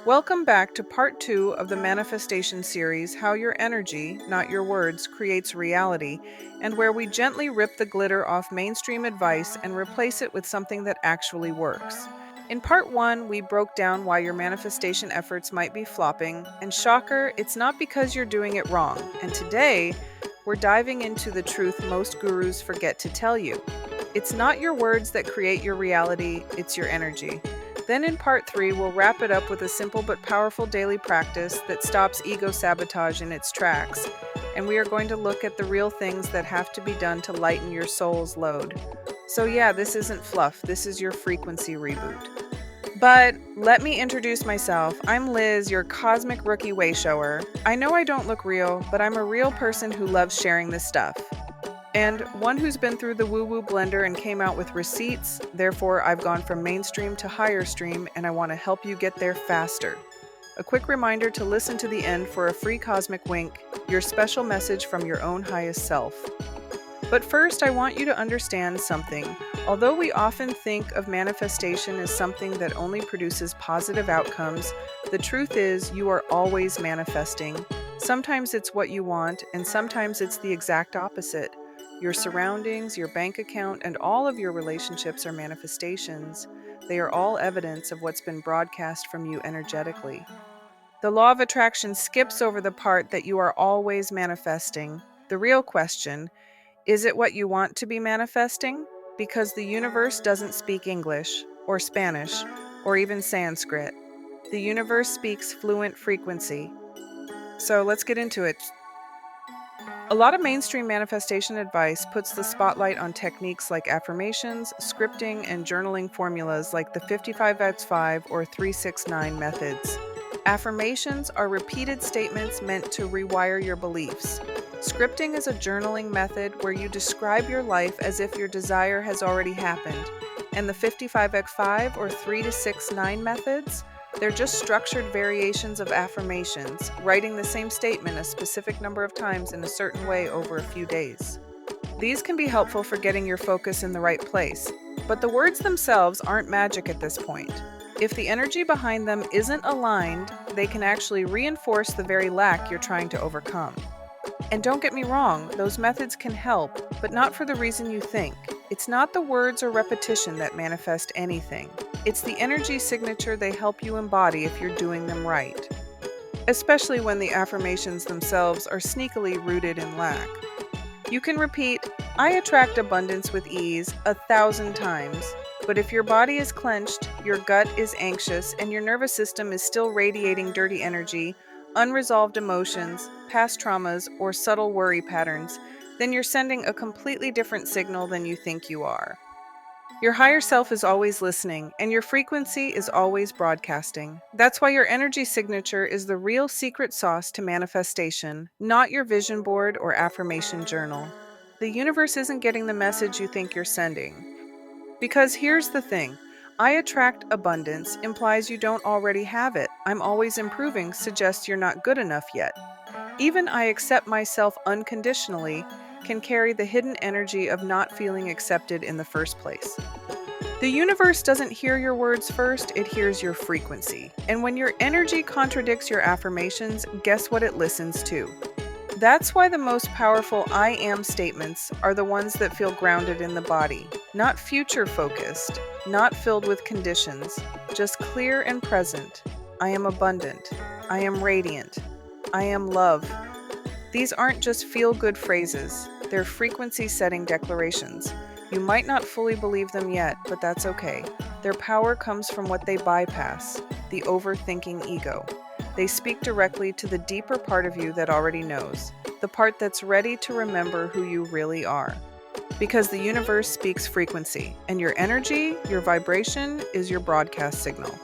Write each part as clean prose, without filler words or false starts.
Welcome back to part 2 of the manifestation series, How Your Energy, Not Your Words, Creates Reality, and where we gently rip the glitter off mainstream advice and replace it with something that actually works. In part 1, we broke down why your manifestation efforts might be flopping, and shocker, it's not because you're doing it wrong. And today, we're diving into the truth most gurus forget to tell you. It's not your words that create your reality, it's your energy. Then in part 3, we'll wrap it up with a simple but powerful daily practice that stops ego sabotage in its tracks. And we are going to look at the real things that have to be done to lighten your soul's load. So yeah, this isn't fluff, this is your frequency reboot. But let me introduce myself. I'm Liz, your cosmic rookie way shower. I know I don't look real, but I'm a real person who loves sharing this stuff. And one who's been through the woo-woo blender and came out with receipts. Therefore, I've gone from mainstream to higher stream, and I want to help you get there faster. A quick reminder to listen to the end for a free cosmic wink, your special message from your own highest self. But first, I want you to understand something. Although we often think of manifestation as something that only produces positive outcomes, the truth is you are always manifesting. Sometimes it's what you want, and sometimes it's the exact opposite. Your surroundings, your bank account, and all of your relationships are manifestations. They are all evidence of what's been broadcast from you energetically. The law of attraction skips over the part that you are always manifesting. The real question, is it what you want to be manifesting? Because the universe doesn't speak English, or Spanish, or even Sanskrit. The universe speaks fluent frequency. So let's get into it. A lot of mainstream manifestation advice puts the spotlight on techniques like affirmations, scripting, and journaling formulas like the 55x5 or 369 methods. Affirmations are repeated statements meant to rewire your beliefs. Scripting is a journaling method where you describe your life as if your desire has already happened. And the 55x5 or 369 methods, they're just structured variations of affirmations, writing the same statement a specific number of times in a certain way over a few days. These can be helpful for getting your focus in the right place, but the words themselves aren't magic at this point. If the energy behind them isn't aligned, they can actually reinforce the very lack you're trying to overcome. And don't get me wrong, those methods can help, but not for the reason you think. It's not the words or repetition that manifest anything. It's the energy signature they help you embody if you're doing them right. Especially when the affirmations themselves are sneakily rooted in lack. You can repeat, I attract abundance with ease 1,000 times, but if your body is clenched, your gut is anxious, and your nervous system is still radiating dirty energy, unresolved emotions, past traumas, or subtle worry patterns, then you're sending a completely different signal than you think you are. Your higher self is always listening, and your frequency is always broadcasting. That's why your energy signature is the real secret sauce to manifestation, not your vision board or affirmation journal. The universe isn't getting the message you think you're sending. Because here's the thing. I attract abundance implies you don't already have it. I'm always improving suggests you're not good enough yet. Even I accept myself unconditionally can carry the hidden energy of not feeling accepted in the first place. The universe doesn't hear your words first, it hears your frequency. And when your energy contradicts your affirmations, guess what it listens to? That's why the most powerful I am statements are the ones that feel grounded in the body, not future focused, not filled with conditions, just clear and present. I am abundant. I am radiant. I am love. These aren't just feel-good phrases, they're frequency-setting declarations. You might not fully believe them yet, but that's okay. Their power comes from what they bypass, the overthinking ego. They speak directly to the deeper part of you that already knows, the part that's ready to remember who you really are. Because the universe speaks frequency, and your energy, your vibration, is your broadcast signal.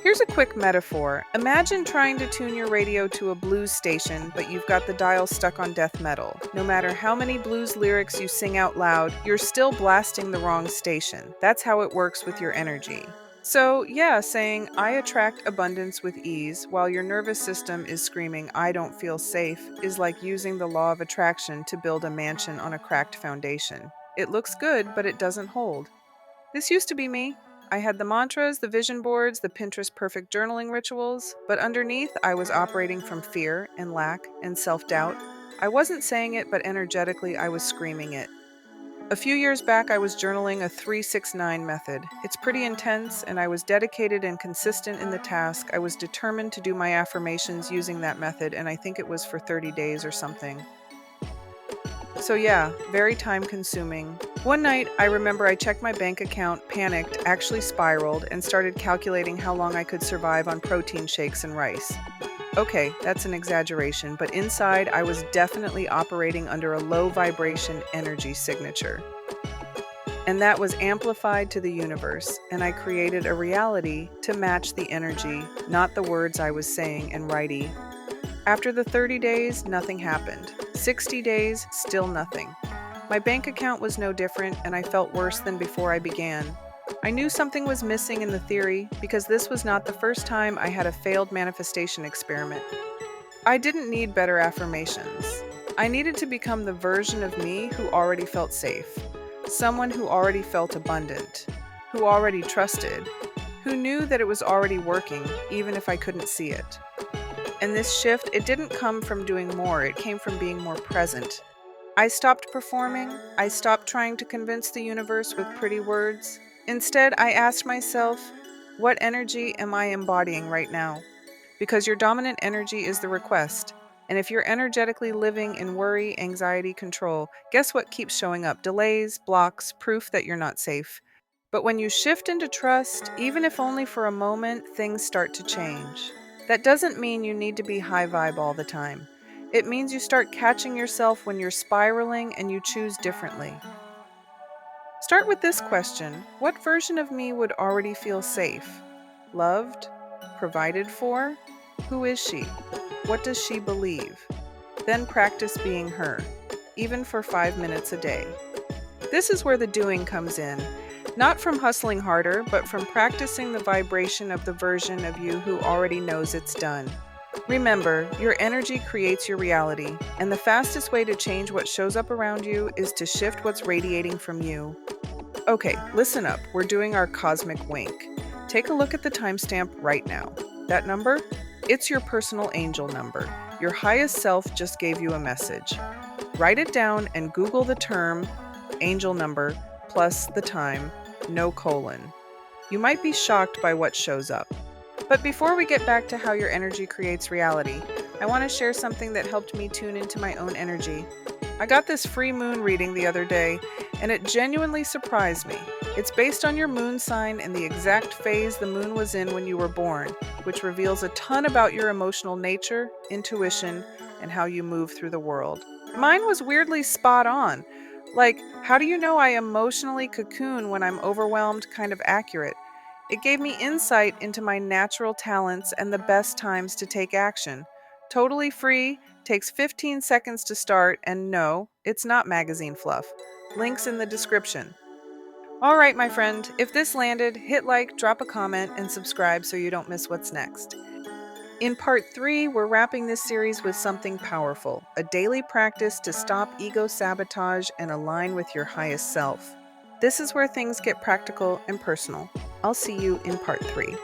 Here's a quick metaphor. Imagine trying to tune your radio to a blues station, but you've got the dial stuck on death metal. No matter how many blues lyrics you sing out loud, you're still blasting the wrong station. That's how it works with your energy. So, yeah, saying, I attract abundance with ease, while your nervous system is screaming, I don't feel safe, is like using the law of attraction to build a mansion on a cracked foundation. It looks good, but it doesn't hold. This used to be me. I had the mantras, the vision boards, the Pinterest perfect journaling rituals, but underneath, I was operating from fear and lack and self doubt. I wasn't saying it, but energetically, I was screaming it. A few years back, I was journaling a 369 method. It's pretty intense, and I was dedicated and consistent in the task. I was determined to do my affirmations using that method, and I think it was for 30 days or something. So, yeah, very time consuming. One night, I remember I checked my bank account, panicked, actually spiraled, and started calculating how long I could survive on protein shakes and rice. Okay, that's an exaggeration, but inside, I was definitely operating under a low vibration energy signature. And that was amplified to the universe, and I created a reality to match the energy, not the words I was saying and writing. After the 30 days, nothing happened. 60 days, still nothing. My bank account was no different, and I felt worse than before I began. I knew something was missing in the theory because this was not the first time I had a failed manifestation experiment. I didn't need better affirmations. I needed to become the version of me who already felt safe, someone who already felt abundant, who already trusted, who knew that it was already working, even if I couldn't see it. And this shift, it didn't come from doing more, it came from being more present. I stopped performing, I stopped trying to convince the universe with pretty words. Instead, I asked myself, what energy am I embodying right now? Because your dominant energy is the request. And if you're energetically living in worry, anxiety, control, guess what keeps showing up? Delays, blocks, proof that you're not safe. But when you shift into trust, even if only for a moment, things start to change. That doesn't mean you need to be high vibe all the time. It means you start catching yourself when you're spiraling and you choose differently. Start with this question: what version of me would already feel safe, loved, provided for? Who is she? What does she believe? Then practice being her, even for 5 minutes a day. This is where the doing comes in, not from hustling harder, but from practicing the vibration of the version of you who already knows it's done. Remember, your energy creates your reality, and the fastest way to change what shows up around you is to shift what's radiating from you. Okay, listen up. We're doing our cosmic wink. Take a look at the timestamp right now. That number? It's your personal angel number. Your highest self just gave you a message. Write it down and Google the term angel number plus the time, no colon. You might be shocked by what shows up. But before we get back to how your energy creates reality, I want to share something that helped me tune into my own energy. I got this free moon reading the other day, and it genuinely surprised me. It's based on your moon sign and the exact phase the moon was in when you were born, which reveals a ton about your emotional nature, intuition, and how you move through the world. Mine was weirdly spot on. Like, how do you know I emotionally cocoon when I'm overwhelmed? Kind of accurate. It gave me insight into my natural talents and the best times to take action. Totally free, takes 15 seconds to start, and no, it's not magazine fluff. Links in the description. All right, my friend, if this landed, hit like, drop a comment, and subscribe so you don't miss what's next. In part 3, we're wrapping this series with something powerful, a daily practice to stop ego sabotage and align with your highest self. This is where things get practical and personal. I'll see you in part 3.